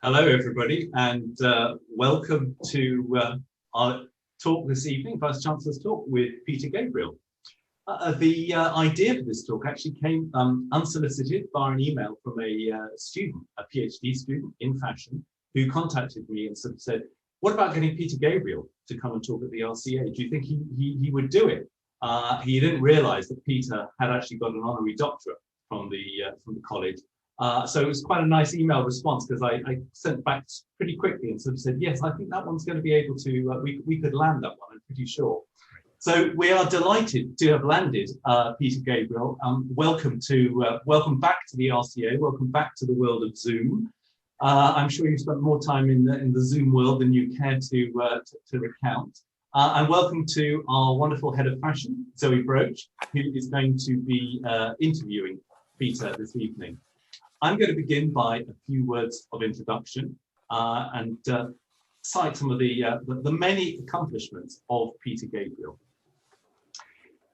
Hello, everybody, and welcome to our talk this evening, Vice-Chancellor's talk with Peter Gabriel. The idea for this talk actually came unsolicited via an email from a student, a PhD student in fashion, who contacted me and sort of said, what about getting Peter Gabriel to come and talk at the RCA? Do you think he would do it? He didn't realize that Peter had actually got an honorary doctorate from the college. So it was quite a nice email response because I sent back pretty quickly and sort of said, yes, I think that one's going to be able to, we could land that one, I'm pretty sure. So we are delighted to have landed Peter Gabriel. Welcome back to the RCA, welcome back to the world of Zoom. I'm sure you've spent more time in the Zoom world than you care to recount. And welcome to our wonderful head of fashion, Zowie Broach, who is going to be interviewing Peter this evening. I'm going to begin by a few words of introduction and cite some of the many accomplishments of Peter Gabriel.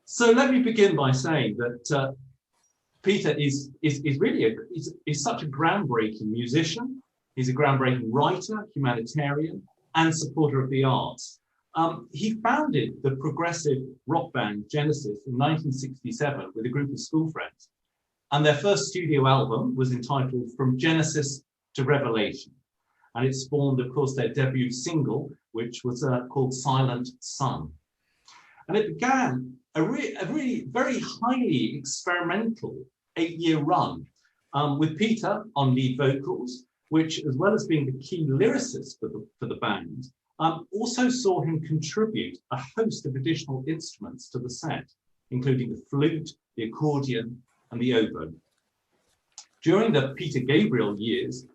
So let me begin by saying that Peter is really such a groundbreaking musician. He's a groundbreaking writer, humanitarian, and supporter of the arts. He founded the progressive rock band Genesis in 1967 with a group of school friends. And their first studio album was entitled From Genesis to Revelation. And it spawned, of course, their debut single, which was called Silent Sun. And it began a really very highly experimental 8-year run with Peter on lead vocals, which, as well as being the key lyricist for the band, also saw him contribute a host of additional instruments to the set, including the flute, the accordion, and the oboe. During the Peter Gabriel years,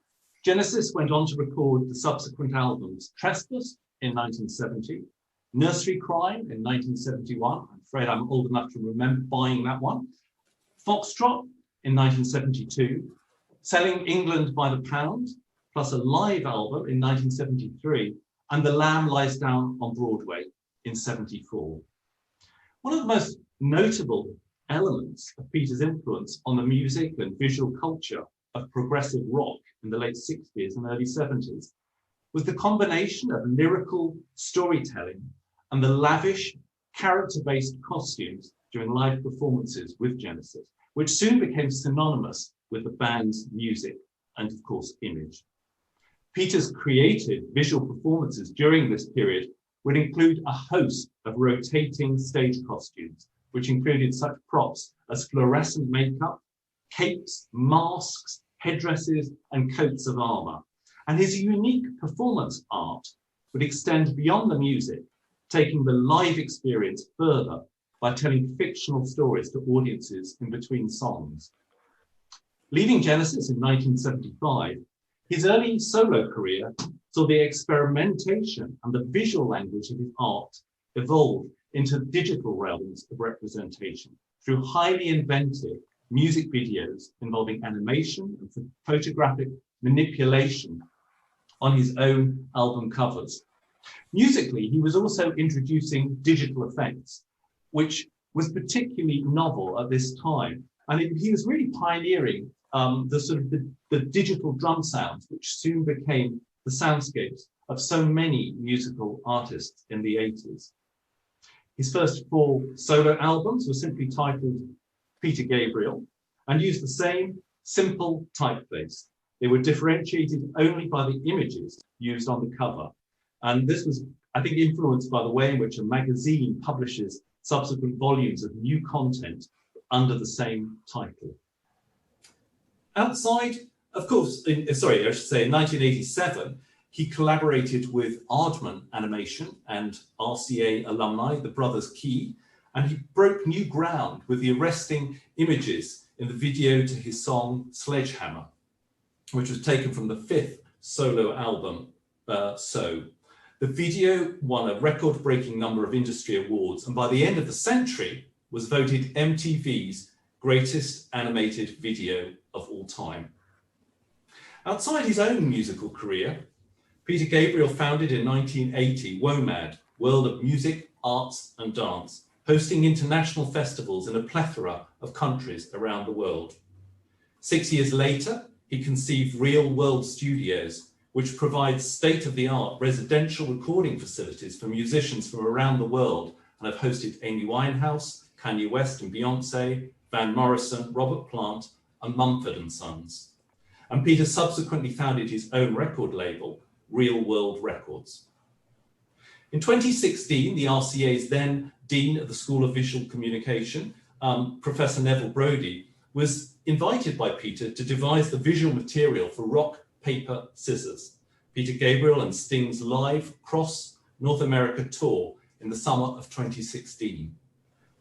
Genesis went on to record the subsequent albums Trespass in 1970, Nursery Crime in 1971, I'm afraid I'm old enough to remember buying that one, Foxtrot in 1972, Selling England by the Pound, plus a live album in 1973, and The Lamb Lies Down on Broadway in 74. One of the most notable elements of Peter's influence on the music and visual culture of progressive rock in the late 60s and early 70s was the combination of lyrical storytelling and the lavish, character-based costumes during live performances with Genesis, which soon became synonymous with the band's music and, of course, image. Peter's creative visual performances during this period would include a host of rotating stage costumes, which included such props as fluorescent makeup, capes, masks, headdresses, and coats of armor. And his unique performance art would extend beyond the music, taking the live experience further by telling fictional stories to audiences in between songs. Leaving Genesis in 1975, his early solo career saw the experimentation and the visual language of his art evolve into digital realms of representation through highly inventive music videos involving animation and photographic manipulation on his own album covers. Musically, he was also introducing digital effects, which was particularly novel at this time. And he was really pioneering the digital drum sounds, which soon became the soundscapes of so many musical artists in the 80s. His first 4 solo albums were simply titled Peter Gabriel and used the same simple typeface. They were differentiated only by the images used on the cover. And this was, I think, influenced by the way in which a magazine publishes subsequent volumes of new content under the same title. Outside, of course, in 1987, he collaborated with Aardman Animation and RCA alumni, the Brothers Key, and he broke new ground with the arresting images in the video to his song Sledgehammer, which was taken from the 5th solo album, So. The video won a record-breaking number of industry awards, and by the end of the century was voted MTV's greatest animated video of all time. Outside his own musical career, Peter Gabriel founded in 1980 Womad, World of Music, Arts and Dance, hosting international festivals in a plethora of countries around the world. 6 years later, he conceived Real World Studios, which provides state-of-the-art residential recording facilities for musicians from around the world, and have hosted Amy Winehouse, Kanye West and Beyonce, Van Morrison, Robert Plant, and Mumford & Sons. And Peter subsequently founded his own record label, Real World Records. In 2016, the RCA's then Dean of the School of Visual Communication, Professor Neville Brody, was invited by Peter to devise the visual material for Rock, Paper, Scissors, Peter Gabriel and Sting's live cross North America tour in the summer of 2016.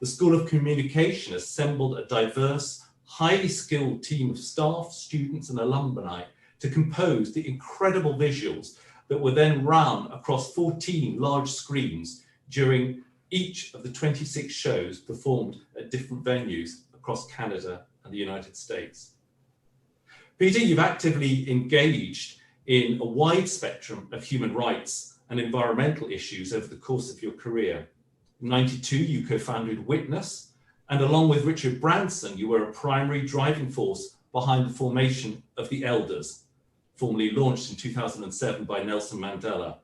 The School of Communication assembled a diverse, highly skilled team of staff, students, and alumni to compose the incredible visuals that were then run across 14 large screens during each of the 26 shows performed at different venues across Canada and the United States. Peter, you've actively engaged in a wide spectrum of human rights and environmental issues over the course of your career. In '92, you co-founded Witness, and along with Richard Branson, you were a primary driving force behind the formation of the Elders, formally launched in 2007 by Nelson Mandela,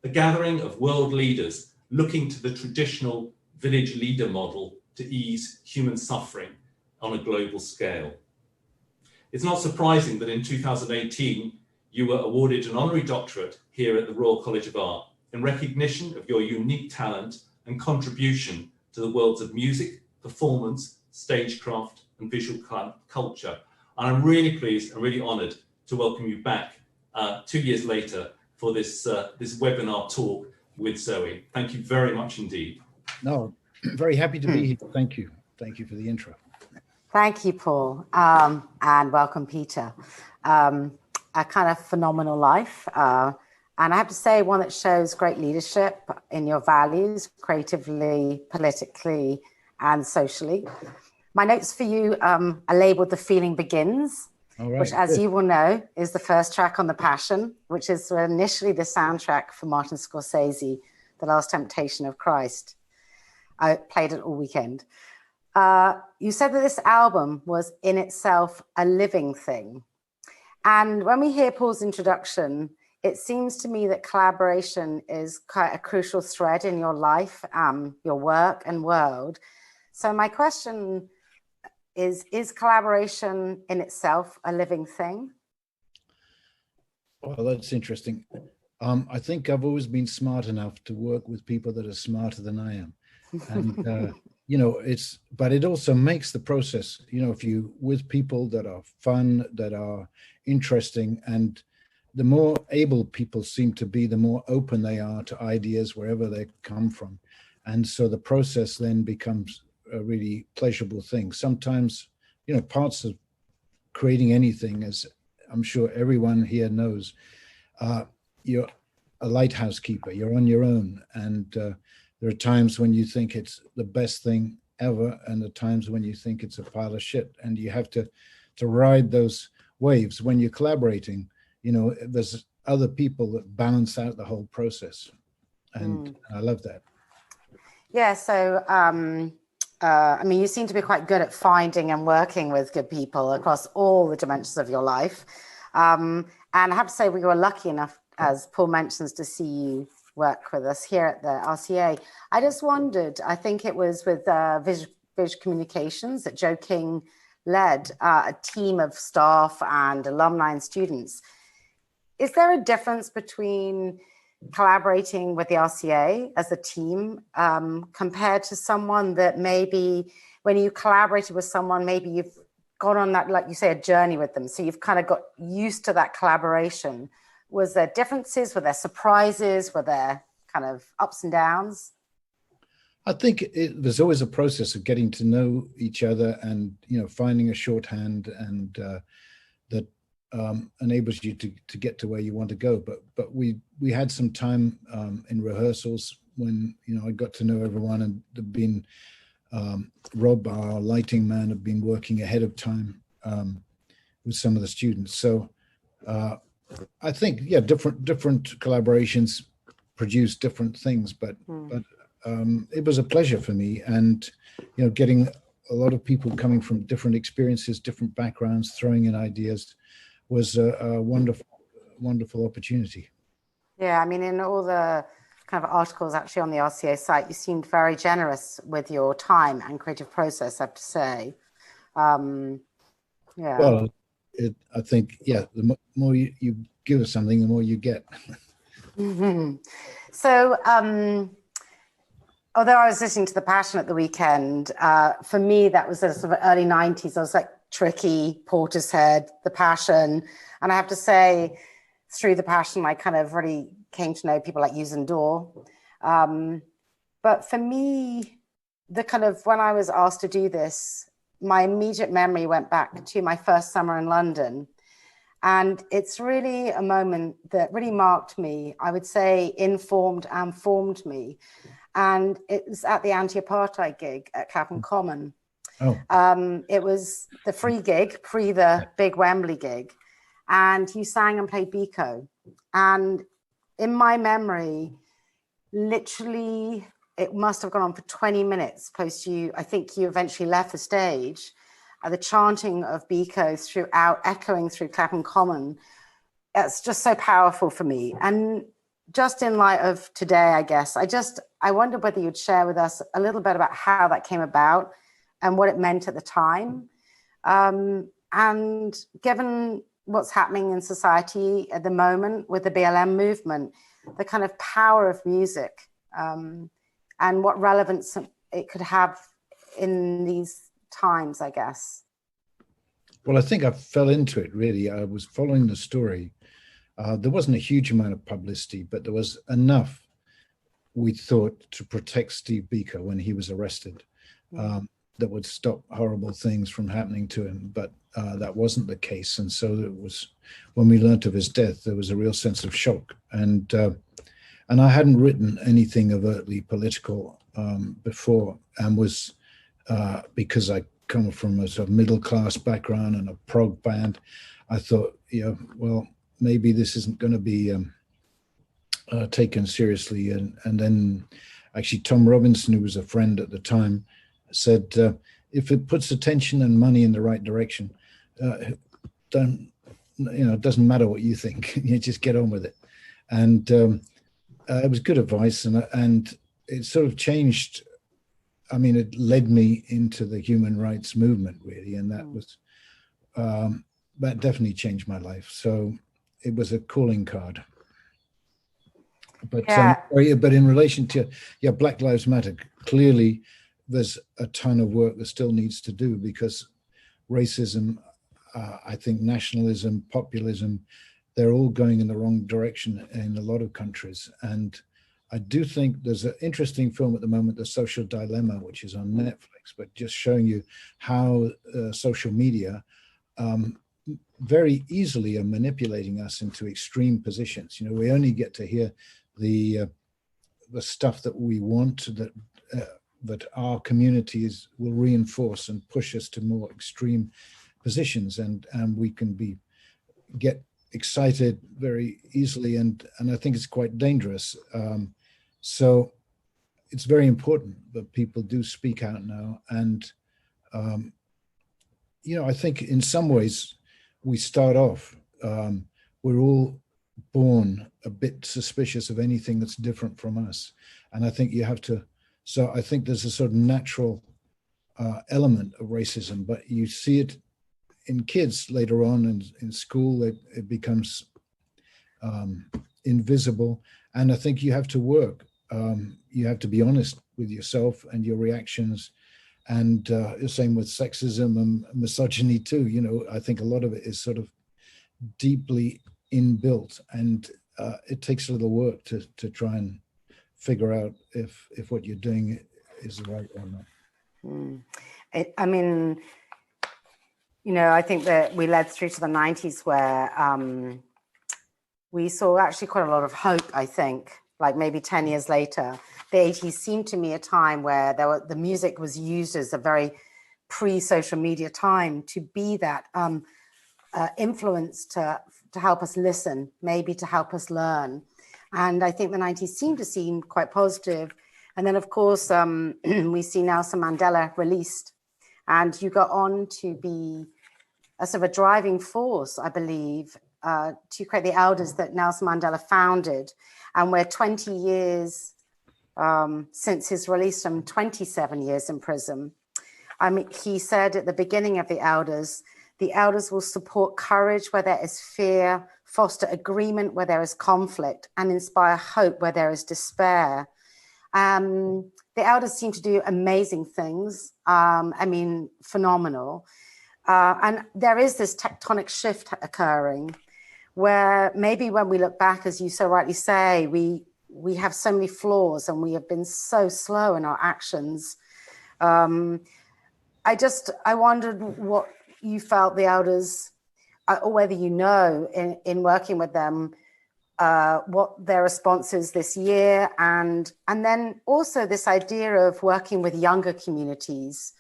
a gathering of world leaders looking to the traditional village leader model to ease human suffering on a global scale. It's not surprising that in 2018, you were awarded an honorary doctorate here at the Royal College of Art in recognition of your unique talent and contribution to the worlds of music, performance, stagecraft, and visual culture. And I'm really pleased and really honored to welcome you back 2 years later for this webinar talk with Zowie. Thank you very much indeed. No, very happy to be here. Thank you. Thank you for the intro. Thank you, Paul, and welcome, Peter. A kind of phenomenal life. And I have to say, one that shows great leadership in your values, creatively, politically, and socially. My notes for you are labeled The Feeling Begins, right, which, as you will know, is the first track on The Passion, which is initially the soundtrack for Martin Scorsese, The Last Temptation of Christ. I played it all weekend. You said that this album was in itself a living thing. And when we hear Paul's introduction, it seems to me that collaboration is quite a crucial thread in your life, your work and world. So my question is collaboration in itself a living thing? Well, that's interesting. I think I've always been smart enough to work with people that are smarter than I am. And, you know, but it also makes the process, you know, if you with people that are fun, that are interesting, and the more able people seem to be, the more open they are to ideas wherever they come from. And so the process then becomes a really pleasurable thing. Sometimes, you know, parts of creating anything, as I'm sure everyone here knows, you're a lighthouse keeper, you're on your own. And there are times when you think it's the best thing ever, and there are times when you think it's a pile of shit, and you have to ride those waves. When you're collaborating, you know, there's other people that balance out the whole process. And I love that. Yeah, so, I mean, you seem to be quite good at finding and working with good people across all the dimensions of your life. And I have to say, we were lucky enough, as Paul mentions, to see you work with us here at the RCA. I just wondered, I think it was with Visual Communications that Joe King led a team of staff and alumni and students. Is there a difference between collaborating with the RCA as a team compared to someone that maybe when you collaborated with someone, maybe you've gone on that, like you say, a journey with them, so you've kind of got used to that collaboration? Was there differences? Were there surprises? Were there kind of ups and downs? I think there's always a process of getting to know each other and, you know, finding a shorthand and that enables you to get to where you want to go. But we had some time in rehearsals when, you know, I got to know everyone, and there'd been Rob, our lighting man, had been working ahead of time with some of the students. So I think, yeah, different collaborations produce different things, but it was a pleasure for me. And, you know, getting a lot of people coming from different experiences, different backgrounds, throwing in ideas was a wonderful opportunity. Yeah, I mean, in all the kind of articles actually on the RCA site, you seemed very generous with your time and creative process, I have to say. Yeah. Well, I think, yeah, the more you give us something, the more you get. Mm-hmm. So, although I was listening to The Passion at the weekend, for me, that was the sort of early 90s. I was like Tricky, Portishead, The Passion. And I have to say, through The Passion, I kind of really came to know people like Usain Daw. But for me, the kind of, when I was asked to do this, my immediate memory went back to my first summer in London. And it's really a moment that really marked me, I would say informed and formed me. And it was at the anti-apartheid gig at Clapham Common. Oh. It was the free gig, pre the big Wembley gig. And you sang and played Biko. And in my memory, literally, it must have gone on for 20 minutes post I think you eventually left the stage. The chanting of Biko echoing through Clapham Common. It's just so powerful for me. And just in light of today, I guess, I wonder whether you'd share with us a little bit about how that came about and what it meant at the time. And given what's happening in society at the moment with the BLM movement, the kind of power of music and what relevance it could have in these times, I guess. Well, I think I fell into it, really. I was following the story. There wasn't a huge amount of publicity, but there was enough, we thought, to protect Steve Biko when he was arrested, that would stop horrible things from happening to him. But that wasn't the case. And so it was, when we learned of his death, there was a real sense of shock. And I hadn't written anything overtly political before, and was, because I come from a sort of middle-class background and a prog band, I thought, well, maybe this isn't going to be taken seriously. And then actually Tom Robinson, who was a friend at the time, said, if it puts attention and money in the right direction, it doesn't matter what you think, you just get on with it. And it was good advice, and it sort of changed. I mean, it led me into the human rights movement, really, and that was that definitely changed my life. So it was a calling card. But but in relation to Black Lives Matter, clearly there's a ton of work that still needs to do, because racism, I think nationalism, populism, they're all going in the wrong direction in a lot of countries. And I do think there's an interesting film at the moment, The Social Dilemma, which is on Netflix, but just showing you how social media very easily are manipulating us into extreme positions. We only get to hear the stuff that we want, that our communities will reinforce and push us to more extreme positions, and we can get excited very easily, and I think it's quite dangerous. So it's very important that people do speak out now. And, I think in some ways we start off, we're all born a bit suspicious of anything that's different from us. And I think you have to, so I think there's a sort of natural element of racism, but you see it in kids later on in school. It becomes invisible. And I think you have to work. You have to be honest with yourself and your reactions. And the same with sexism and misogyny too. I think a lot of it is sort of deeply inbuilt, and it takes a little work to try and figure out if what you're doing is right or not. I think that we led through to the 90s where we saw actually quite a lot of hope, I think, like maybe 10 years later. The 80s seemed to me a time where the music was used as a very pre-social media time to be that influence to help us listen, maybe to help us learn. And I think the 90s seem quite positive. And then, of course, we see Nelson Mandela released, and you go on to be a sort of a driving force, I believe, to create the elders that Nelson Mandela founded. And we're 20 years since his release from 27 years in prison. I mean, he said at the beginning of the elders will support courage where there is fear, foster agreement where there is conflict, and inspire hope where there is despair. The elders seem to do amazing things. I mean, phenomenal. And there is this tectonic shift occurring where maybe when we look back, as you so rightly say, we have so many flaws and we have been so slow in our actions. I wondered what you felt the elders, or whether you know in working with them, what their response is this year, and then also this idea of working with younger communities.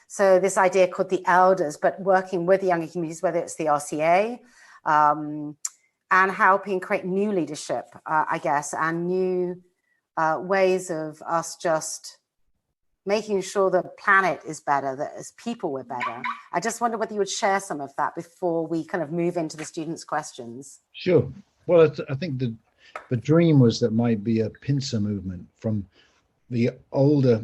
So this idea called the elders, but working with the younger communities, whether it's the RCA, and helping create new leadership, I guess, and new ways of us just making sure the planet is better, that as people we're better. I just wonder whether you would share some of that before we kind of move into the students' questions. Sure. Well, I think the dream was that might be a pincer movement from the older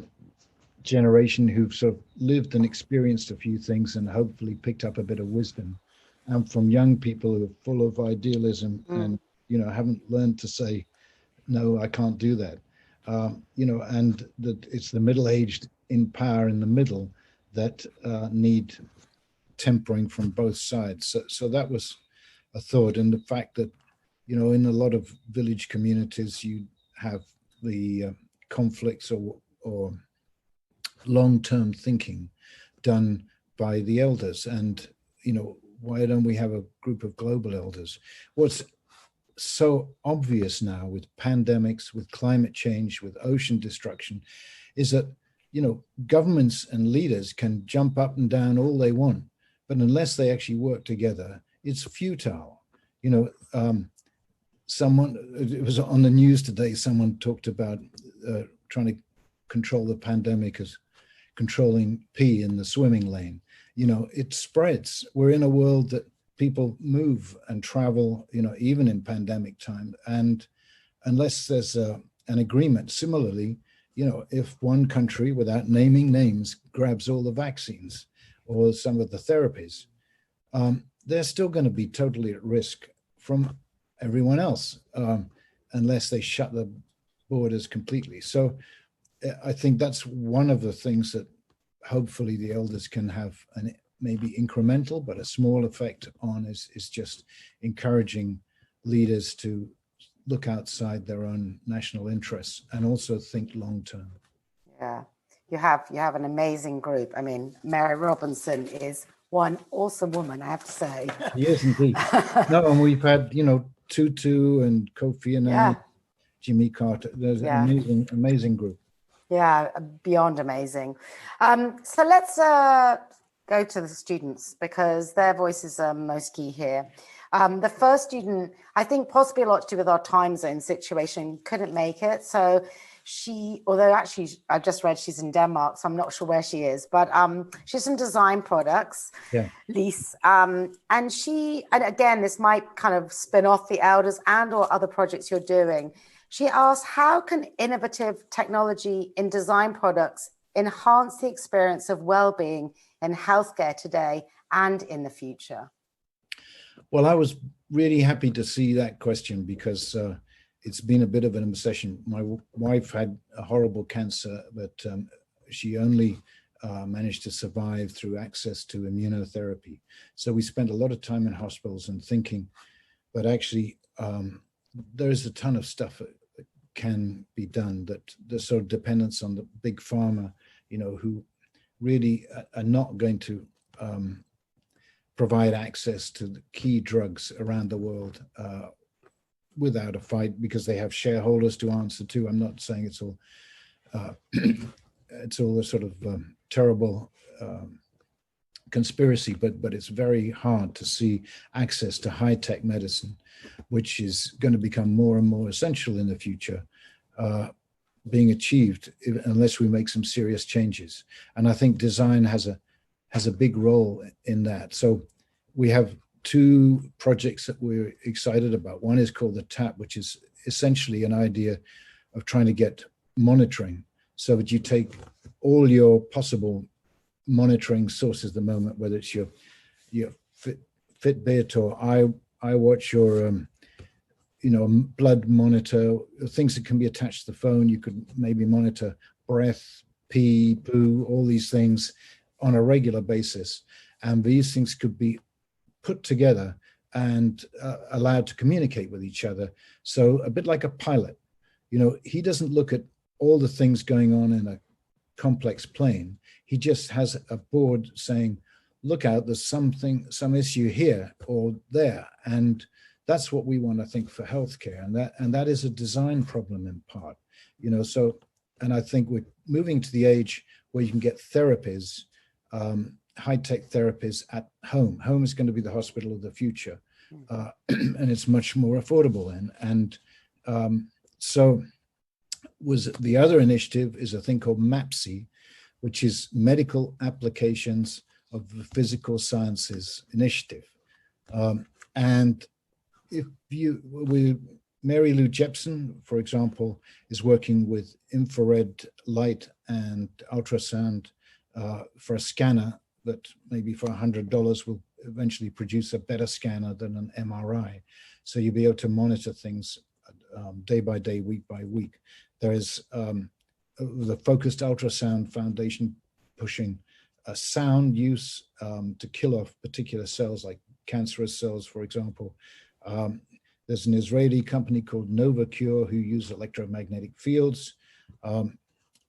generation who've sort of lived and experienced a few things and hopefully picked up a bit of wisdom, and from young people who are full of idealism and, you know, haven't learned to say, no, I can't do that. You know, and that it's the middle-aged in power in the middle that need tempering from both sides. So that was a thought. And the fact that, you know, in a lot of village communities, you have the conflicts or long-term thinking done by the elders. And, you know, why don't we have a group of global elders? What's so obvious now with pandemics, with climate change, with ocean destruction, is that, you know, governments and leaders can jump up and down all they want, but unless they actually work together, it's futile. You know, it was on the news today, someone talked about trying to control the pandemic as controlling pee in the swimming lane. You know, it spreads. We're in a world that people move and travel, you know, even in pandemic time. And unless there's an agreement, similarly, you know, if one country, without naming names, grabs all the vaccines or some of the therapies, they're still going to be totally at risk from everyone else, unless they shut the borders completely. So I think that's one of the things that hopefully the elders can have an maybe incremental, but a small effect on is just encouraging leaders to look outside their own national interests and also think long term. Yeah, you have an amazing group. I mean, Mary Robinson is one awesome woman, I have to say. Yes, indeed. No, and we've had, you know, Tutu and Kofi Annan, Jimmy Carter. There's an amazing group. Yeah, beyond amazing. So let's go to the students because their voices are most key here. The first student, I think possibly a lot to do with our time zone situation, couldn't make it. So she, although actually I just read she's in Denmark, so I'm not sure where she is, but she's from Design Products, Lise. And again, this might kind of spin off the elders and or other projects you're doing. She asked, how can innovative technology in design products enhance the experience of well-being in healthcare today and in the future? Well, I was really happy to see that question because it's been a bit of an obsession. My wife had a horrible cancer, but she only managed to survive through access to immunotherapy. So we spent a lot of time in hospitals and thinking, but actually there's a ton of stuff that can be done, that there's sort of dependence on the big pharma, you know, who really are not going to provide access to the key drugs around the world without a fight, because they have shareholders to answer to. I'm not saying it's all a sort of terrible conspiracy, but it's very hard to see access to high-tech medicine, which is going to become more and more essential in the future, being achieved unless we make some serious changes. And I think design has a big role in that. So we have two projects that we're excited about. One is called the TAP, which is essentially an idea of trying to get monitoring so that you take all your possible monitoring sources at the moment, whether it's your Fitbit or iWatch or blood monitor, things that can be attached to the phone. You could maybe monitor breath, pee, poo, all these things on a regular basis. And these things could be put together and allowed to communicate with each other. So a bit like a pilot, he doesn't look at all the things going on in a complex plane. He just has a board saying, look out, there's some issue here or there. And that's what we want, I think, for healthcare. And that is a design problem in part, and I think we're moving to the age where you can get therapies, high-tech therapies at home. Home is going to be the hospital of the future. And it's much more affordable then. And so was the other initiative is a thing called MAPSI, which is Medical Applications of the Physical Sciences Initiative. And Mary Lou Jepson, for example, is working with infrared light and ultrasound for a scanner that maybe for $100 will eventually produce a better scanner than an MRI. So you'll be able to monitor things day by day, week by week. There is the Focused Ultrasound Foundation pushing sound use to kill off particular cells like cancerous cells, for example. There's an Israeli company called NovaCure who use electromagnetic fields,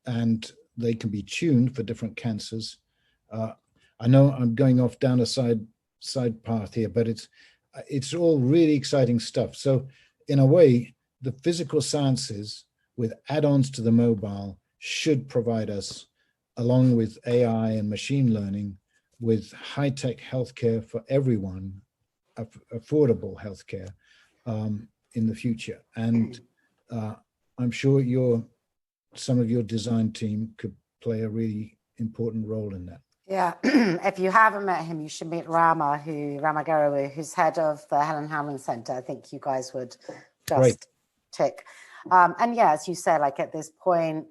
and they can be tuned for different cancers. I know I'm going off down a side path here, but it's all really exciting stuff. So in a way, the physical sciences with add-ons to the mobile should provide us, along with AI and machine learning, with high-tech healthcare for everyone, affordable healthcare in the future. And I'm sure some of your design team could play a really important role in that. Yeah, if you haven't met him, you should meet Rama Garawu, who's head of the Helen Hamlin Center. I think you guys would just tick. And yeah, as you said, like at this point,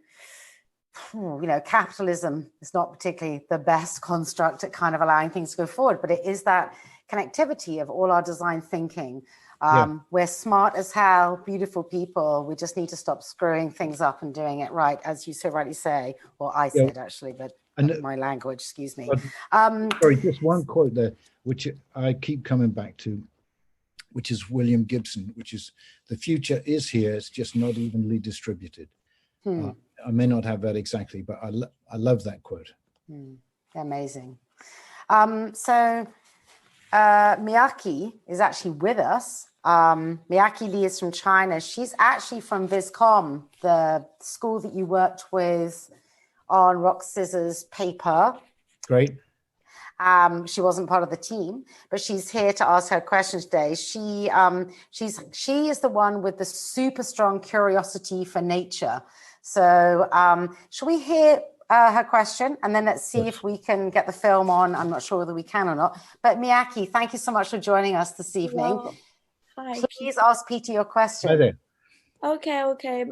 capitalism is not particularly the best construct at kind of allowing things to go forward, but it is that connectivity of all our design thinking. We're smart as hell, beautiful people. We just need to stop screwing things up and doing it right, as you so rightly say, or I said actually, but my language, excuse me. Sorry, just one quote there, which I keep coming back to, which is William Gibson, which is, the future is here, it's just not evenly distributed. I may not have that exactly, but I love that quote. Amazing. So Miyaki is actually with us. Miyaki Lee is from China. She's actually from Viscom, the school that you worked with on rock, scissors, paper. Great. She wasn't part of the team, but she's here to ask her questions today. She is the one with the super strong curiosity for nature. So shall we hear her question, and then let's see if we can get the film on. I'm not sure whether we can or not. But Miyaki, thank you so much for joining us this evening. Hello. Hi. Please ask Peter your question. Hi there. Okay.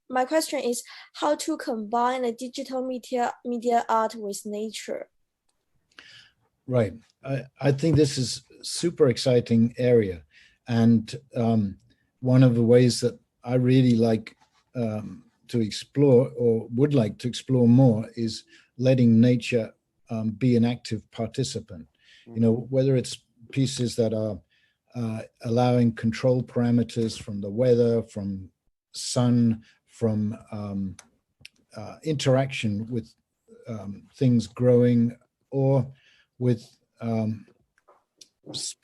My question is how to combine the digital media art with nature. Right. I think this is a super exciting area. And one of the ways that I really like to explore, or would like to explore more, is letting nature be an active participant. Whether it's pieces that are allowing control parameters from the weather, from sun, from interaction with things growing, or with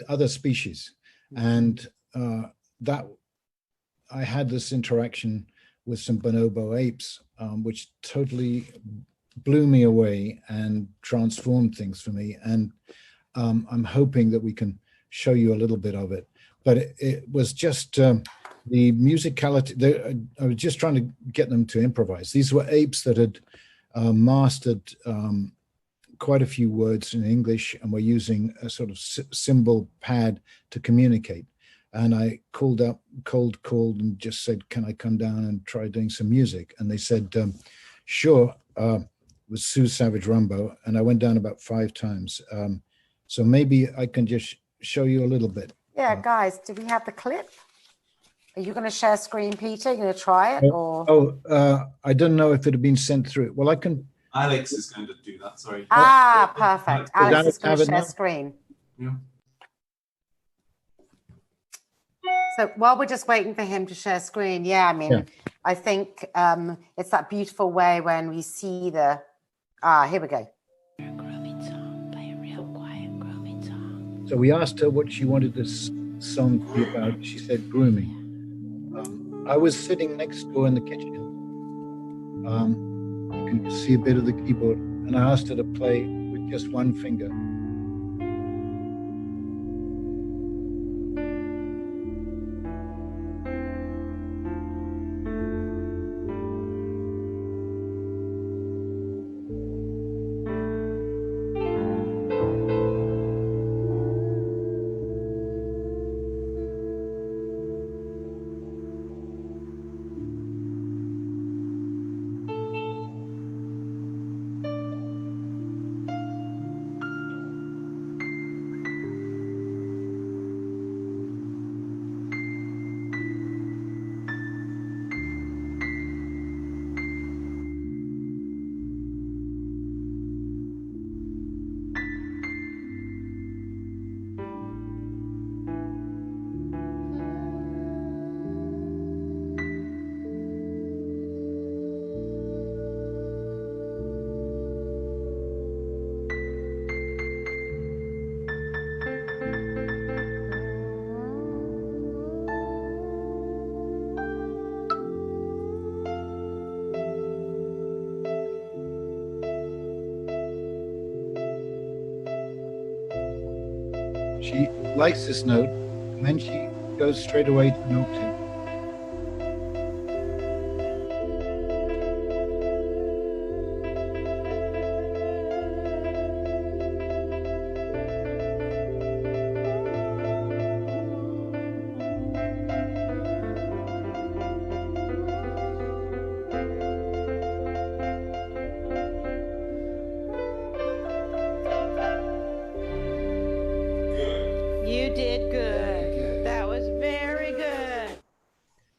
other species. And that I had this interaction with some bonobo apes, which totally blew me away and transformed things for me. And I'm hoping that we can show you a little bit of it. But it was just the musicality. I was just trying to get them to improvise. These were apes that had mastered quite a few words in English, and we're using a sort of symbol pad to communicate. And I cold called and just said, can I come down and try doing some music? And they said, sure, with Sue Savage Rumbo. And I went down about 5 times. So maybe I can just show you a little bit. Yeah, guys, do we have the clip? Are you going to share screen, Peter? Are you going to try it? I don't know if it had been sent through. Well, I can. Alex is going to do that, sorry. Perfect. Alex is going to share screen. Yeah. So while we're just waiting for him to share screen, I think it's that beautiful way when we see the, here we go. So we asked her what she wanted this song to be about. She said grooming. I was sitting next door in the kitchen. You can see a bit of the keyboard, and I asked her to play with just one finger. She likes this note, and then she goes straight away to an octave.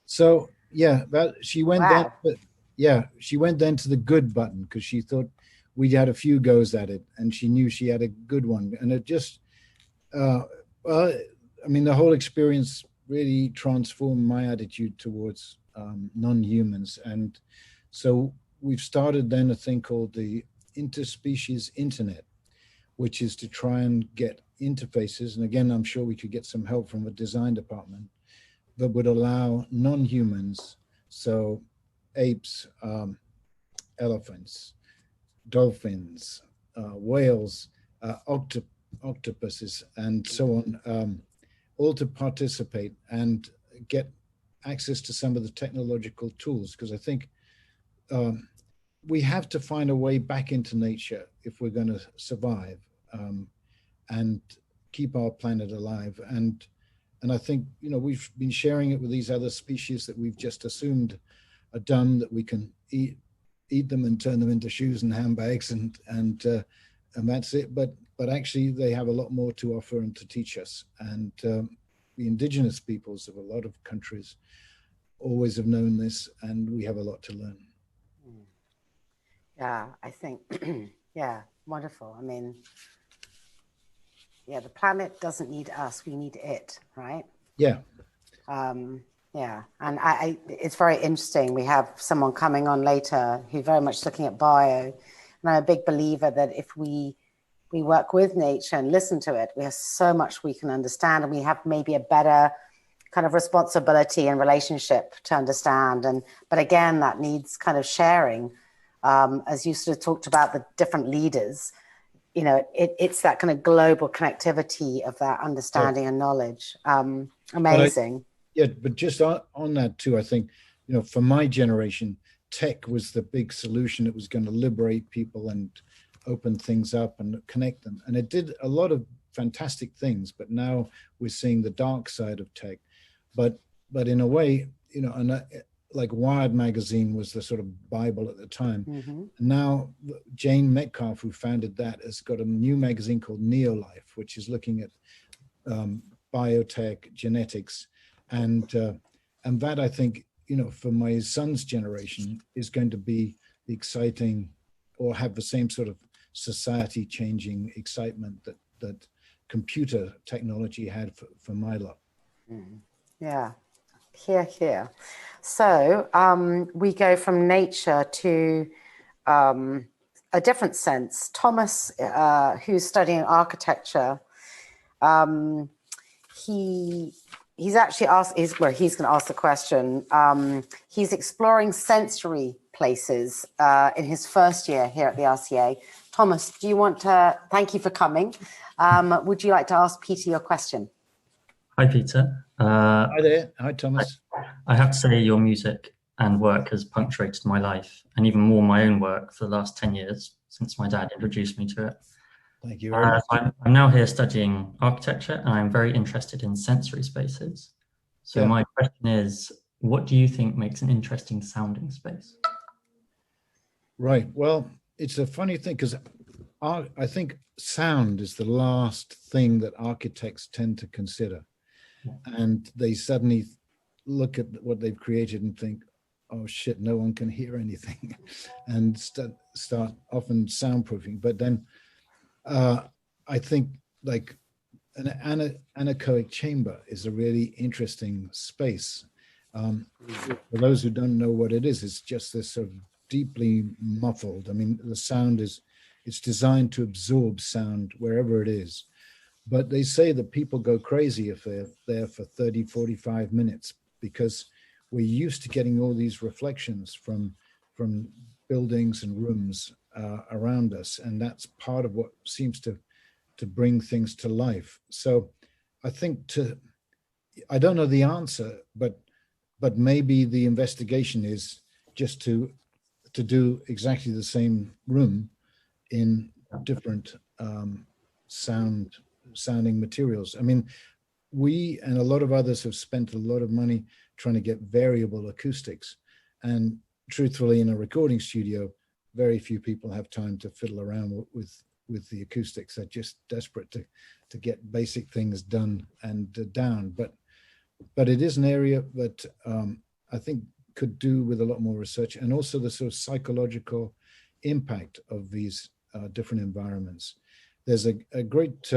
So she went she went then to the good button because she thought we'd had a few goes at it, and she knew she had a good one. And it just, the whole experience really transformed my attitude towards non-humans. And so we've started then a thing called the Interspecies Internet, which is to try and get interfaces. And again, I'm sure we could get some help from the design department that would allow non-humans, so apes, elephants, dolphins, whales, octopuses, and so on, all to participate and get access to some of the technological tools. Because I think we have to find a way back into nature if we're going to survive and keep our planet alive. And I think, we've been sharing it with these other species that we've just assumed are dumb, that we can eat them and turn them into shoes and handbags and that's it. But actually they have a lot more to offer and to teach us. And the indigenous peoples of a lot of countries always have known this, and we have a lot to learn. Yeah, I think, wonderful. The planet doesn't need us, we need it, right? Yeah. And it's very interesting. We have someone coming on later who's very much looking at bio. And I'm a big believer that if we work with nature and listen to it, we have so much we can understand, and we have maybe a better kind of responsibility and relationship to understand. But again, that needs kind of sharing. As you sort of talked about the different leaders, it's that kind of global connectivity of that understanding and knowledge. Amazing. But just on that too, I think, for my generation, tech was the big solution. It was going to liberate people and open things up and connect them. And it did a lot of fantastic things, but now we're seeing the dark side of tech. But in a way, you know, and like Wired magazine was the sort of Bible at the time. Mm-hmm. Now Jane Metcalf, who founded that, has got a new magazine called Neolife, which is looking at biotech, genetics, and that, I think, you know, for my son's generation is going to be the exciting, or have the same sort of society changing excitement that computer technology had for my lot. Mm. Yeah, here. So we go from nature to a different sense. Thomas, who's studying architecture, he's actually asked, he's going to ask the question. He's exploring sensory places in his first year here at the RCA. Thomas, do you want to, thank you for coming. Would you like to ask Peter your question? Hi, Peter. Hi there. Hi, Thomas. I have to say your music and work has punctuated my life, and even more my own work for the last 10 years since my dad introduced me to it. Thank you very much. I'm now here studying architecture, and I'm very interested in sensory spaces. So my question is, what do you think makes an interesting sounding space? Right. Well, it's a funny thing because I think sound is the last thing that architects tend to consider. And they suddenly look at what they've created and think, oh shit, no one can hear anything, and start often soundproofing. But then I think like an anechoic chamber is a really interesting space. For those who don't know what it is, it's just this sort of deeply muffled. I mean, the sound it's designed to absorb sound wherever it is. But they say that people go crazy if they're there for 30, 45 minutes, because we're used to getting all these reflections from buildings and rooms around us. And that's part of what seems to bring things to life. So I think I don't know the answer, but maybe the investigation is just to do exactly the same room in different sounding materials. I mean, we and a lot of others have spent a lot of money trying to get variable acoustics, and truthfully, in a recording studio, very few people have time to fiddle around with the acoustics. They're just desperate to get basic things done and down. But it is an area that I think could do with a lot more research, and also the sort of psychological impact of these different environments. There's a great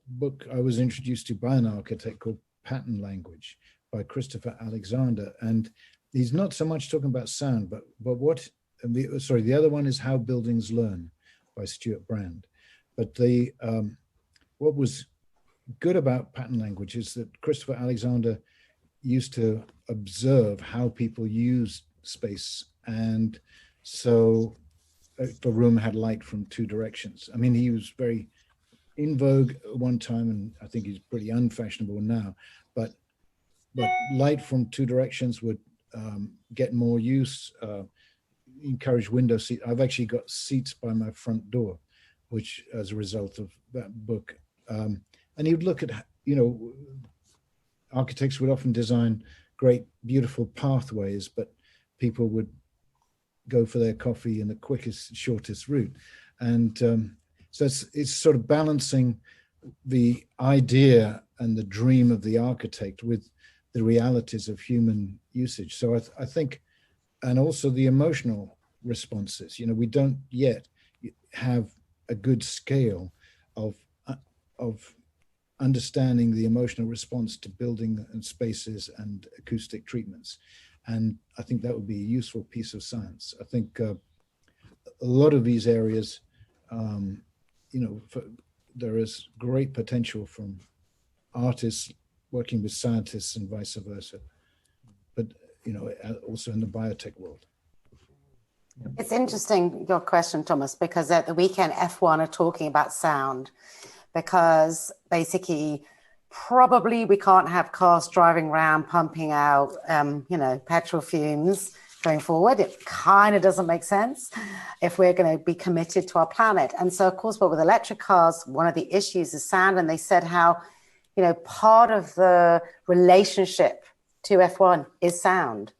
book I was introduced to by an architect called Pattern Language by Christopher Alexander, and he's not so much talking about sound, but the other one is How Buildings Learn by Stuart Brand. But what was good about pattern language is that Christopher Alexander used to observe how people use space, and so if a room had light from two directions. I mean, he was very in vogue at one time, and I think he's pretty unfashionable now, but light from two directions would get more use, encourage window seat. I've actually got seats by my front door, which as a result of that book. And he would look at, architects would often design great, beautiful pathways, but people would go for their coffee in the quickest, shortest route. And so it's sort of balancing the idea and the dream of the architect with the realities of human usage. So I think, and also the emotional responses, we don't yet have a good scale of understanding the emotional response to building and spaces and acoustic treatments. And I think that would be a useful piece of science. I think a lot of these areas, there is great potential from artists working with scientists and vice versa, but also in the biotech world. It's interesting, your question, Thomas, because at the weekend, F1 are talking about sound, because basically, probably we can't have cars driving around pumping out, petrol fumes going forward. It kind of doesn't make sense if we're going to be committed to our planet. And so, of course, but with electric cars, one of the issues is sound. And they said how, you know, part of the relationship to F1 is sound.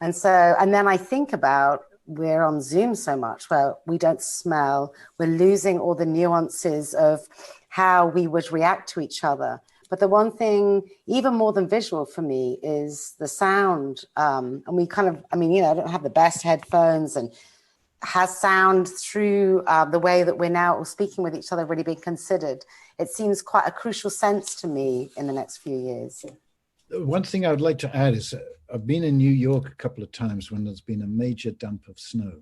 And so, and then I think about, we're on Zoom so much where we don't smell, we're losing all the nuances of how we would react to each other. But the one thing, even more than visual for me, is the sound. And we kind of, I mean, you know, I don't have the best headphones, and has sound through the way that we're now all speaking with each other really been considered? It seems quite a crucial sense to me in the next few years. One thing I would like to add is I've been in New York a couple of times when there's been a major dump of snow.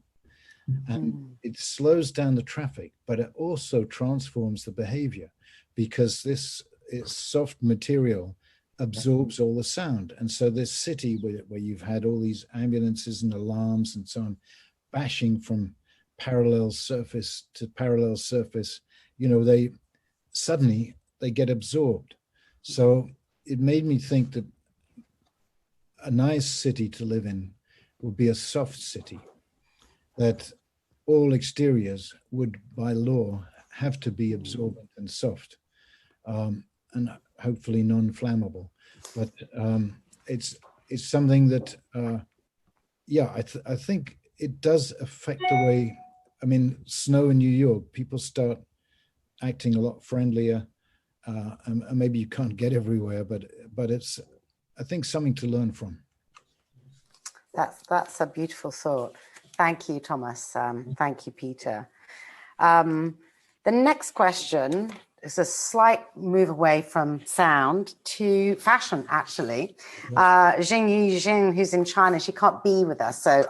And it slows down the traffic, but it also transforms the behavior, because this soft material absorbs all the sound. And so this city where you've had all these ambulances and alarms and so on, bashing from parallel surface to parallel surface, you know, they suddenly get absorbed. So it made me think that a nice city to live in would be a soft city, that all exteriors would by law have to be absorbent and soft, and hopefully non-flammable. But it's something that, I think it does affect the way, I mean, snow in New York, people start acting a lot friendlier, and maybe you can't get everywhere, but it's, I think, something to learn from. That's a beautiful thought. Thank you, Thomas. Thank you, Peter. The next question is a slight move away from sound to fashion, actually. Jingyi Jing, who's in China, she can't be with us. So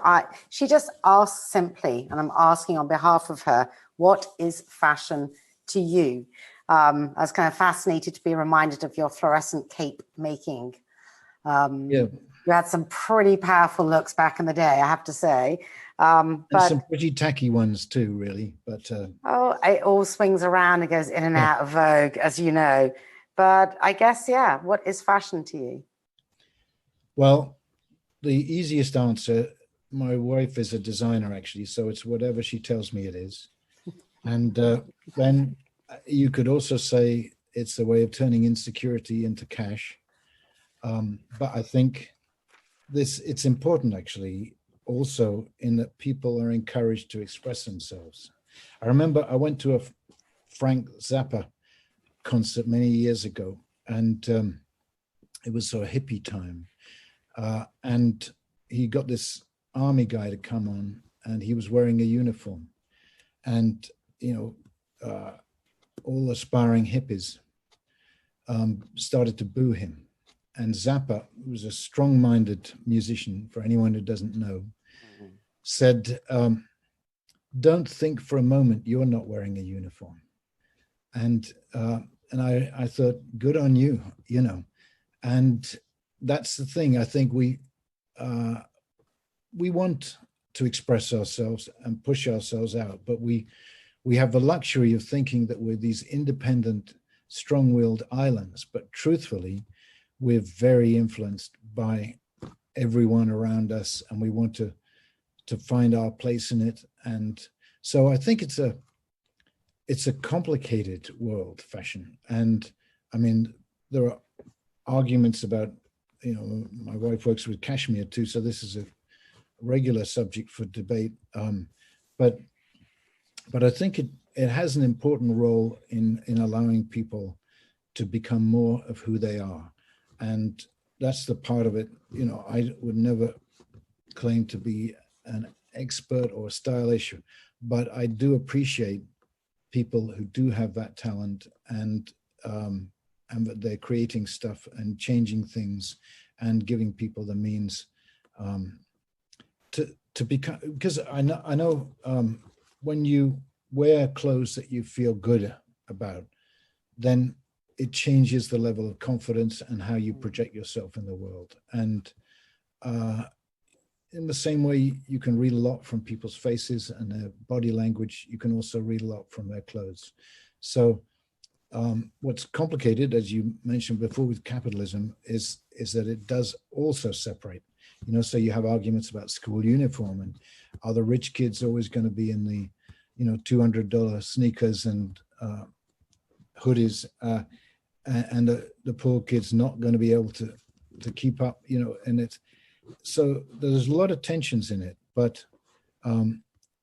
she just asked simply, and I'm asking on behalf of her, what is fashion to you? I was kind of fascinated to be reminded of your fluorescent cape making. You had some pretty powerful looks back in the day, I have to say. And some pretty tacky ones too, really. But it all swings around and goes in and out of vogue, as you know. But I guess, what is fashion to you? Well, the easiest answer, my wife is a designer, actually, so it's whatever she tells me it is. And then you could also say it's a way of turning insecurity into cash. But I think it's important, actually, also in that people are encouraged to express themselves. I remember I went to a Frank Zappa concert many years ago, and it was sort of hippie time. And he got this army guy to come on, and he was wearing a uniform. And, you know, all aspiring hippies started to boo him. And Zappa, who was a strong-minded musician, for anyone who doesn't know, said, don't think for a moment you're not wearing a uniform. And I thought, good on you, you know. And that's the thing. I think we want to express ourselves and push ourselves out, but we have the luxury of thinking that we're these independent, strong-willed islands. But truthfully, we're very influenced by everyone around us, and we want to find our place in it. And so I think it's a complicated world, fashion. And I mean, there are arguments about, you know, my wife works with cashmere too, so this is a regular subject for debate. But I think it has an important role in allowing people to become more of who they are. And that's the part of it, you know, I would never claim to be an expert or stylish, but I do appreciate people who do have that talent, and that they're creating stuff and changing things and giving people the means to become, because I know when you wear clothes that you feel good about, then it changes the level of confidence and how you project yourself in the world. And in the same way you can read a lot from people's faces and their body language, you can also read a lot from their clothes. So what's complicated, as you mentioned before with capitalism, is that it does also separate. So you have arguments about school uniform, and are the rich kids always going to be in the, $200 sneakers and hoodies, and the poor kids not going to be able to keep up, and so there's a lot of tensions in it, but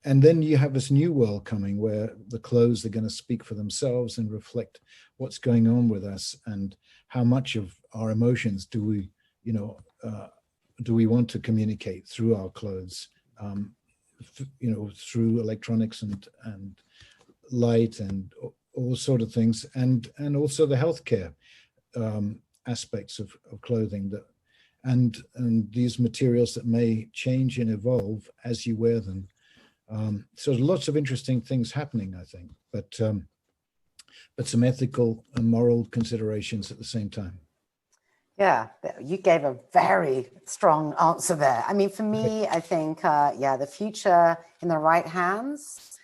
and then you have this new world coming where the clothes are going to speak for themselves and reflect what's going on with us, and how much of our emotions do we want to communicate through our clothes, through electronics and light and all sort of things, and also the healthcare aspects of clothing, that and these materials that may change and evolve as you wear them. So lots of interesting things happening, I think, but some ethical and moral considerations at the same time. Yeah, you gave a very strong answer there. I mean, for me, I think, the future in the right hands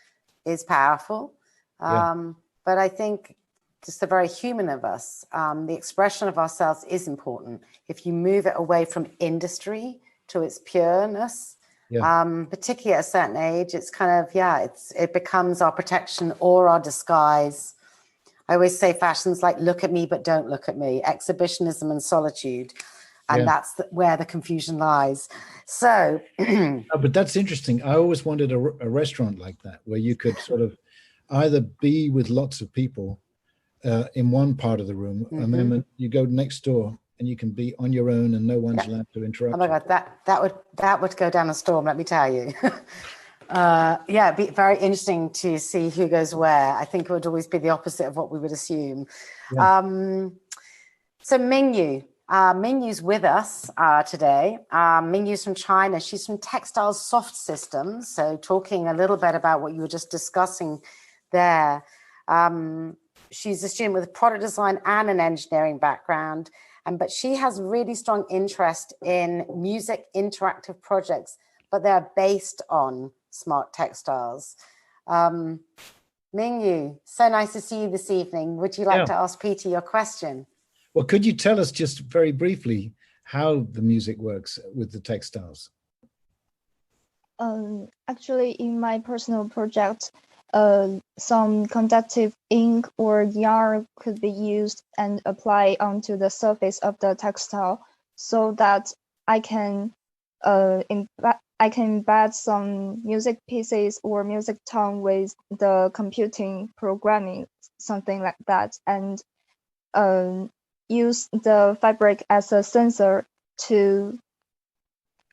is powerful. But I think just the very human of us, the expression of ourselves is important. If you move it away from industry to its pureness, particularly at a certain age, it's kind of, it becomes our protection or our disguise. I always say fashion's like, look at me, but don't look at me, exhibitionism and solitude. And that's where the confusion lies. So. But that's interesting. I always wanted a restaurant like that, where you could sort of either be with lots of people in one part of the room, and then you go next door and you can be on your own and no one's allowed to interrupt. Oh my God, that would go down a storm, let me tell you. It'd be very interesting to see who goes where. I think it would always be the opposite of what we would assume. So Mingyu's with us today. Mingyu's from China. She's from Textiles Soft Systems. So talking a little bit about what you were just discussing there. She's a student with a product design and an engineering background, but she has really strong interest in music interactive projects, but they're based on smart textiles. Mingyu, so nice to see you this evening. Would you like to ask Peter your question? Well, could you tell us just very briefly how the music works with the textiles? Actually, in my personal project, some conductive ink or yarn could be used and applied onto the surface of the textile, so that I can embed some music pieces or music tone with the computing programming, something like that, and use the fabric as a sensor to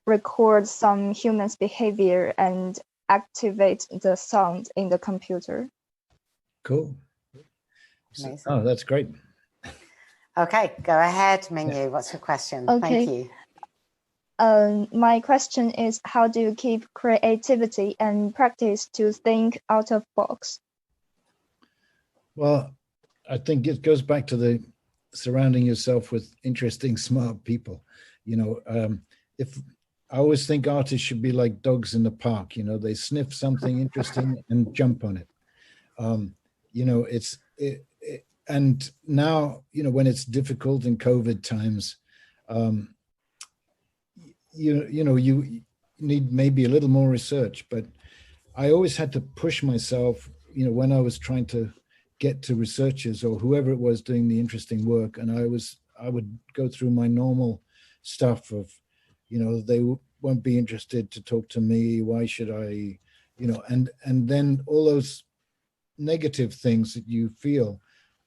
record some human's behavior and activate the sound in the computer. Cool. Amazing. Oh, that's great. Okay, go ahead, Mingyu. What's your question? Okay. Thank you. My question is, how do you keep creativity and practice to think out of box? Well, I think it goes back to the surrounding yourself with interesting, smart people. If I always think artists should be like dogs in the park, they sniff something interesting and jump on it. And now, when it's difficult in COVID times, you need maybe a little more research, but I always had to push myself, when I was trying to get to researchers or whoever it was doing the interesting work. And I would go through my normal stuff of, they won't be interested to talk to me. Why should I, and then all those negative things that you feel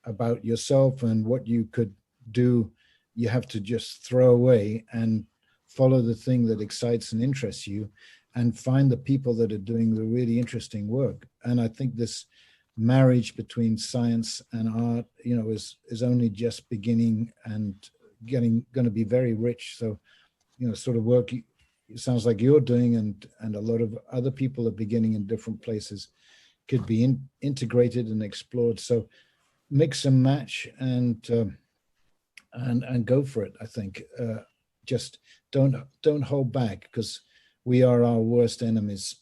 about yourself and what you could do, you have to just throw away and follow the thing that excites and interests you, and find the people that are doing the really interesting work. And I think this marriage between science and art, is only just beginning and going to be very rich. So, sort of work it sounds like you're doing, and a lot of other people are beginning in different places, could be integrated and explored. So mix and match and go for it. I think just don't hold back, because we are our worst enemies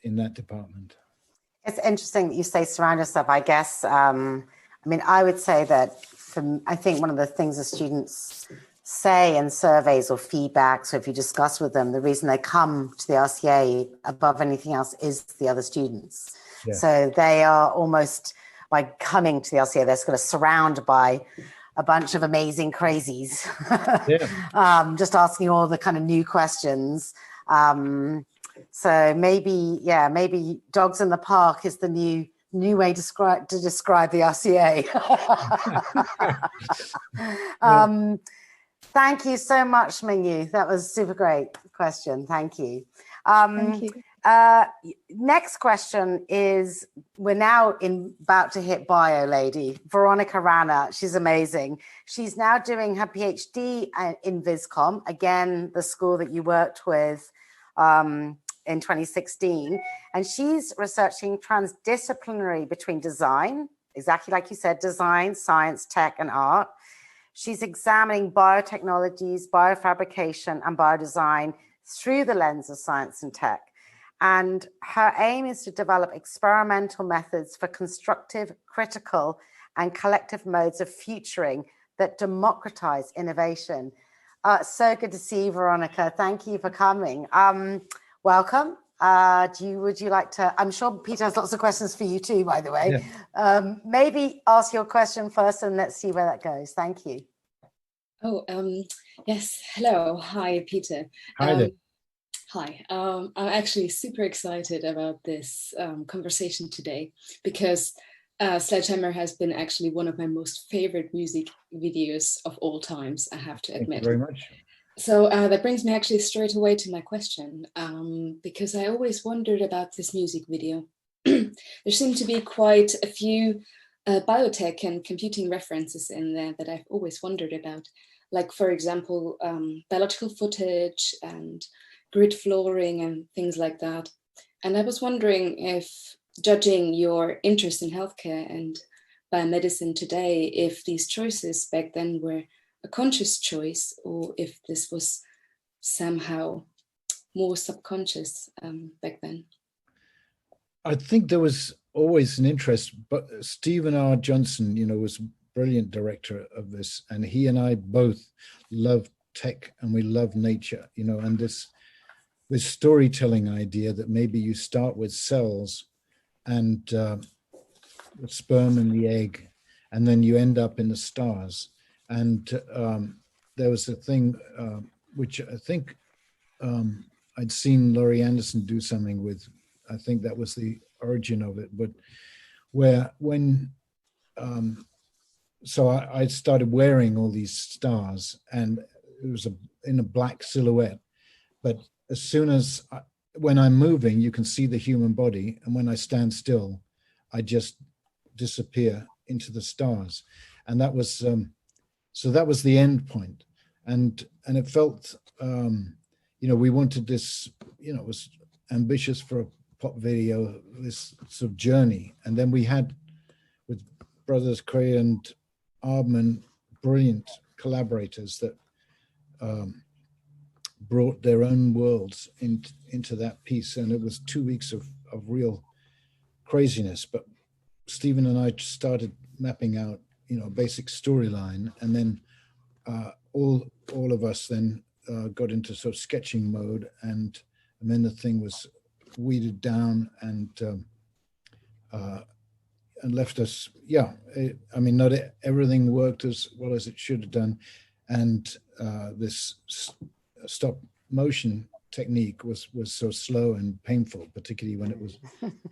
in that department. It's interesting that you say surround yourself. I guess, I would say that I think one of the things the students say in surveys or feedback, so if you discuss with them, the reason they come to the RCA above anything else is the other students. Yeah. So they are almost, by coming to the RCA, they're sort of surrounded by a bunch of amazing crazies, just asking all the kind of new questions. So maybe dogs in the park is the new way to describe the RCA. Thank you so much, Mingyu. That was super great question. Thank you. Thank you. Next question is, we're now about to hit bio lady, Veronica Rana. She's amazing. She's now doing her PhD in Viscom, again, the school that you worked with in 2016. And she's researching transdisciplinary between design, exactly like you said, design, science, tech, and art. She's examining biotechnologies, biofabrication, and biodesign through the lens of science and tech. And her aim is to develop experimental methods for constructive, critical, and collective modes of futuring that democratize innovation. So good to see you, Veronica. Thank you for coming. Welcome. Would you like to, I'm sure Peter has lots of questions for you too, by the way. Yeah. Maybe ask your question first and let's see where that goes. Thank you. Oh, yes. Hello. Hi, Peter. Hi there. Hi. I'm actually super excited about this conversation today because Sledgehammer has been actually one of my most favorite music videos of all times, I have to admit. Thank you very much. So that brings me actually straight away to my question, because I always wondered about this music video. There seem to be quite a few biotech and computing references in there that I've always wondered about. Like, for example, biological footage and grid flooring and things like that. And I was wondering if, judging your interest in healthcare and biomedicine today, if these choices back then were a conscious choice or if this was somehow more subconscious back then. I think there was always an interest, but Stephen R. Johnson, was a brilliant director of this, and he and I both love tech and we love nature, and this storytelling idea that maybe you start with cells and the sperm and the egg, and then you end up in the stars. And there was a thing which I think I'd seen Laurie Anderson do something with. I think that was the origin of it, but so I started wearing all these stars, and it was in a black silhouette. But as soon as when I'm moving, you can see the human body, and when I stand still, I just disappear into the stars, and that was so that was the end point, and it felt we wanted this, it was ambitious for a pop video, this sort of journey, and then we had with brothers Cray and Ardman brilliant collaborators that brought their own worlds into that piece, and it was 2 weeks of real craziness. But Stephen and I started mapping out, a basic storyline, and then all of us then got into sort of sketching mode, and then the thing was weeded down and left us. Not everything worked as well as it should have done, and this stop motion technique was so slow and painful, particularly when it was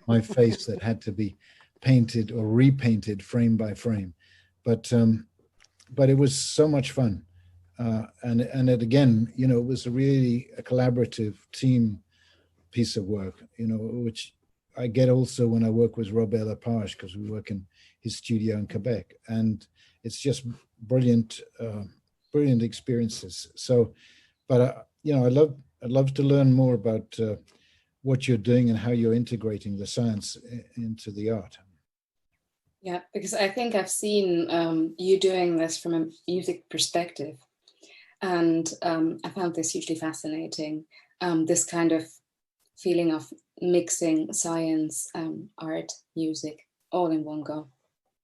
my face that had to be painted or repainted frame by frame. But it was so much fun, and it again, it was really a collaborative team piece of work, which I get also when I work with Robert Lepage, because we work in his studio in Quebec, and it's just brilliant experiences. So, but I'd love to learn more about what you're doing and how you're integrating the science into the art. Yeah, because I think I've seen you doing this from a music perspective, and I found this hugely fascinating. This kind of feeling of mixing science, art, music, all in one go.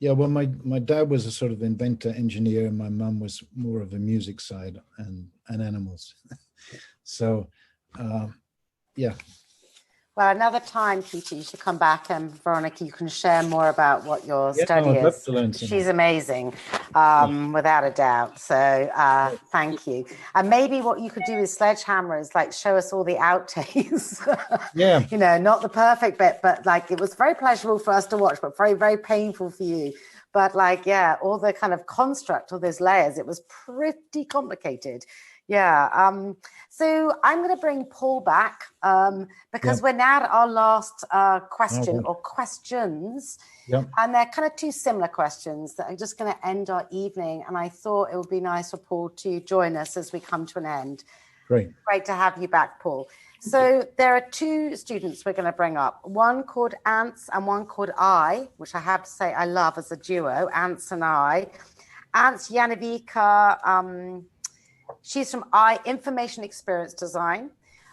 Yeah, well, my dad was a sort of inventor, engineer, and my mum was more of a music side and animals. So, yeah. Well, another time, Peter, you should come back, and Veronica, you can share more about what your Yeah, study I'd love is. to learn something. She's amazing, without a doubt. So thank you. And maybe what you could do with Sledgehammer is like show us all the outtakes. Yeah. You know, not the perfect bit, but like it was very pleasurable for us to watch, but very, very painful for you. But like, yeah, all the kind of construct, all those layers, it was pretty complicated. Yeah. So I'm going to bring Paul back because we're now at our last question or questions. Yep. And they're kind of two similar questions that are just going to end our evening. And I thought it would be nice for Paul to join us as we come to an end. Great. Great to have you back, Paul. So there are two students we're going to bring up, one called Ants and one called I, which I have to say I love as a duo, Ants and I. Ants Janavika, she's from Information Experience Design.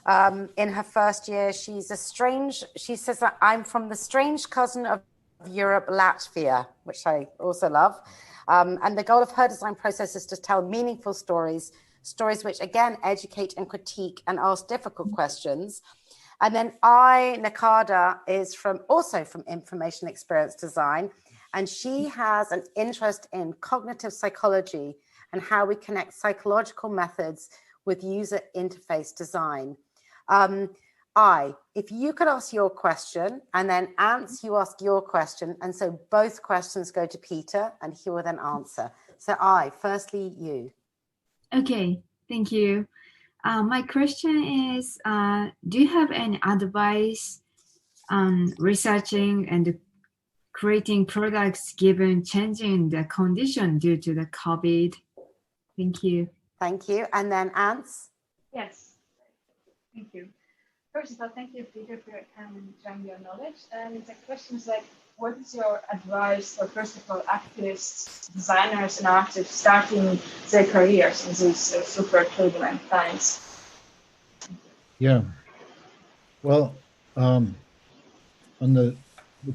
In her first year, she says that I'm from the strange cousin of Europe, Latvia, which I also love. And the goal of her design process is to tell meaningful stories which again educate and critique and ask difficult questions. And then Nakada is also from Information Experience Design, and she has an interest in cognitive psychology and how we connect psychological methods with user interface design. If you could ask your question, and then Ants, you ask your question, and so both questions go to Peter, and he will then answer. So firstly, you. Okay, thank you. My question is, do you have any advice on researching and creating products given changing the condition due to the COVID? Thank you. Thank you. And then Ants? Yes, thank you. First of all, thank you, Peter, for your time and sharing your knowledge. And the question is like, what is your advice for, first of all, activists, designers, and artists starting their careers in these super turbulent times? Yeah. Well, on the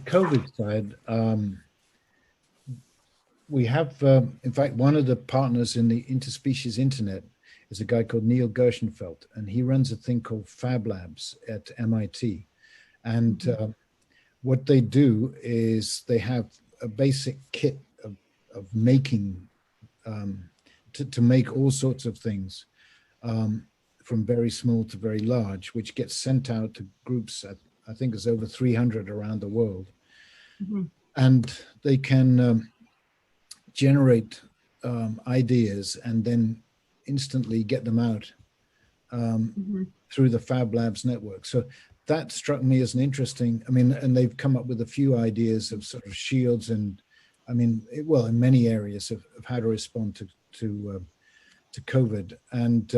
COVID side, we have, in fact, one of the partners in the interspecies internet is a guy called Neil Gershenfeld, and he runs a thing called Fab Labs at MIT. And what they do is they have a basic kit of making, to make all sorts of things, from very small to very large, which gets sent out to groups, I think there's over 300 around the world. Mm-hmm. And they can generate ideas and then instantly get them out through the Fab Labs network. So that struck me as an interesting, and they've come up with a few ideas of sort of shields and, in many areas of how to respond to COVID. And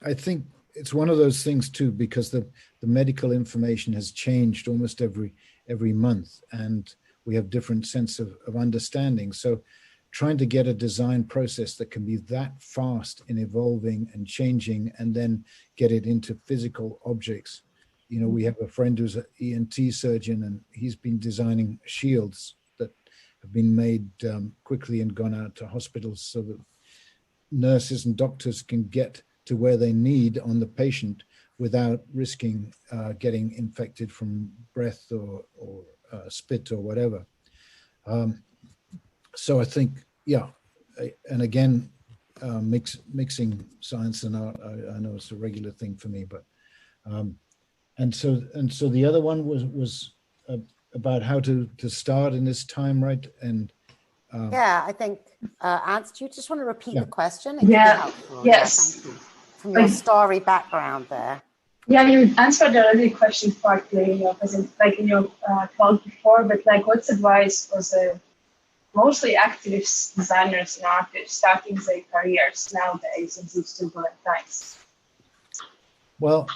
I think it's one of those things too, because the medical information has changed almost every month, and we have different sense of understanding. So trying to get a design process that can be that fast in evolving and changing and then get it into physical objects. We have a friend who's an ENT surgeon, and he's been designing shields that have been made quickly and gone out to hospitals so that nurses and doctors can get to where they need on the patient without risking getting infected from breath or spit or whatever. So I think, and again, mixing science and art, I know it's a regular thing for me, but and so the other one was about how to start in this time, right? And I think Ants, do you just want to repeat the question? Yes. Thank you. From your story background there. Yeah, you answered already the question partly, because in your talk before, but what's advice for the mostly activists, designers, and artists starting their careers nowadays in these turbulent times? Well,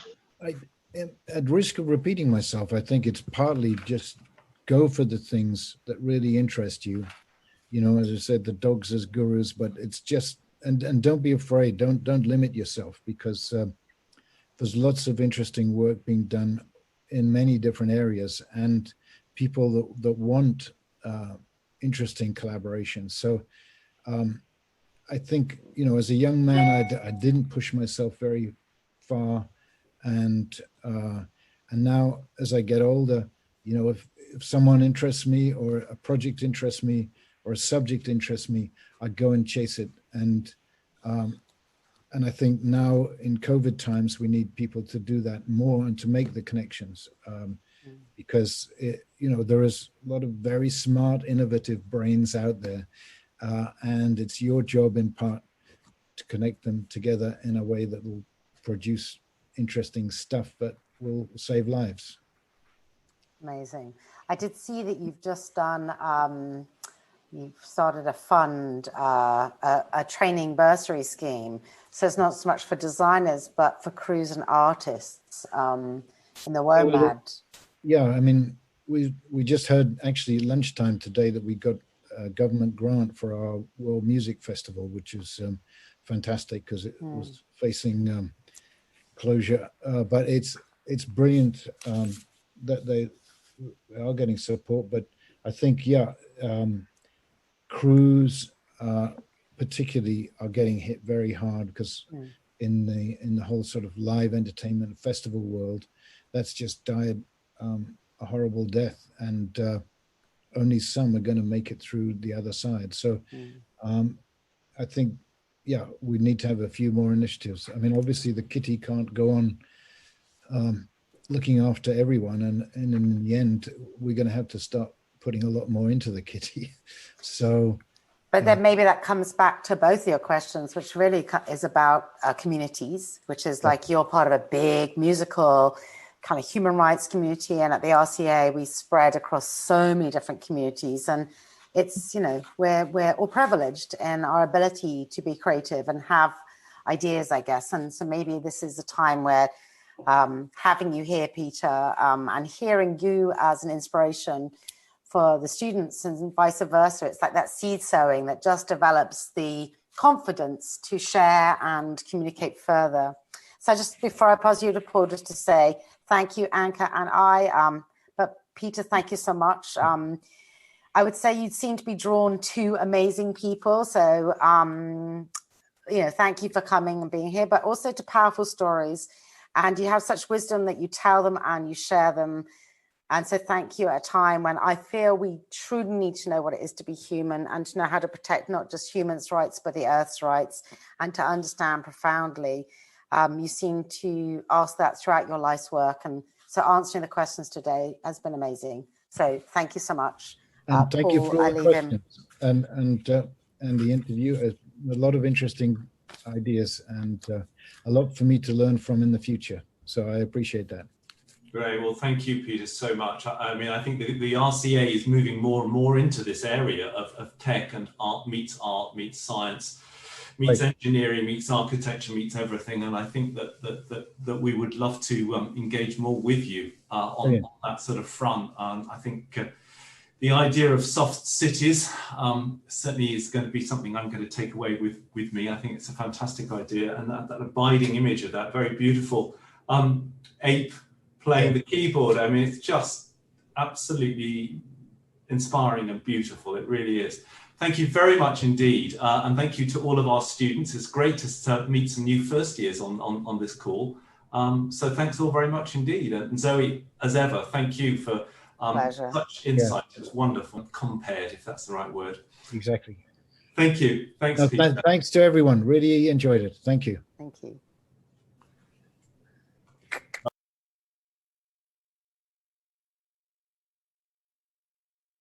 at risk of repeating myself, I think it's partly just go for the things that really interest you. As I said, the dogs as gurus, but it's just, and don't be afraid. Don't limit yourself, because there's lots of interesting work being done in many different areas, and people that want interesting collaboration. So I think, you know, as a young man, I didn't push myself very far, and now as I get older, you know, if someone interests me, or a project interests me, or a subject interests me, I go and chase it. And I think now in COVID times, we need people to do that more and to make the connections, because you know, there is a lot of very smart, innovative brains out there, and it's your job in part to connect them together in a way that will produce interesting stuff that will save lives. Amazing. I did see that you've just done, you've started a fund, a training bursary scheme. So it's not so much for designers, but for crews and artists in the Womad. Yeah, I mean, we just heard actually lunchtime today that we got a government grant for our World Music Festival, which is fantastic because it was facing closure. But it's brilliant that they are getting support. But I think, yeah, crews particularly are getting hit very hard, because in the whole sort of live entertainment festival world, that's just died a horrible death, and only some are going to make it through the other side. So I think, yeah, we need to have a few more initiatives. I mean, obviously the kitty can't go on looking after everyone, and in the end, we're going to have to start putting a lot more into the kitty. So, but then maybe that comes back to both your questions, which really is about communities, which is like you're part of a big musical kind of human rights community, and at the RCA we spread across so many different communities, and it's, you know, we're all privileged in our ability to be creative and have ideas, I guess. And so maybe this is a time where having you here, Peter, and hearing you as an inspiration for the students and vice versa, it's like that seed sowing that just develops the confidence to share and communicate further. So just before I pause you to Paul, just to say thank you, Anka and I, but Peter, thank you so much. I would say you seem to be drawn to amazing people. So, you know, thank you for coming and being here, but also to powerful stories. And you have such wisdom that you tell them and you share them. And so thank you at a time when I feel we truly need to know what it is to be human, and to know how to protect not just humans' rights, but the Earth's rights, and to understand profoundly. You seem to ask that throughout your life's work. And so answering the questions today has been amazing. So thank you so much. And thank Paul, you for all the questions and the interview. A lot of interesting ideas, and a lot for me to learn from in the future. So I appreciate that. Great. Well, thank you, Peter, so much. I mean, I think the RCA is moving more and more into this area of tech, and art meets science, meets engineering, meets architecture, meets everything. And I think that we would love to engage more with you on that sort of front. I think the idea of soft cities certainly is going to be something I'm going to take away with me. I think it's a fantastic idea, and that abiding image of that very beautiful ape playing the keyboard. I mean, it's just absolutely inspiring and beautiful. It really is. Thank you very much indeed. And thank you to all of our students. It's great to meet some new first years on this call. So thanks all very much indeed. And Zowie, as ever, thank you for such insight. It was wonderful, compared, if that's the right word. Exactly. Thank you. Thanks, Peter. Thanks to everyone. Really enjoyed it. Thank you. Thank you.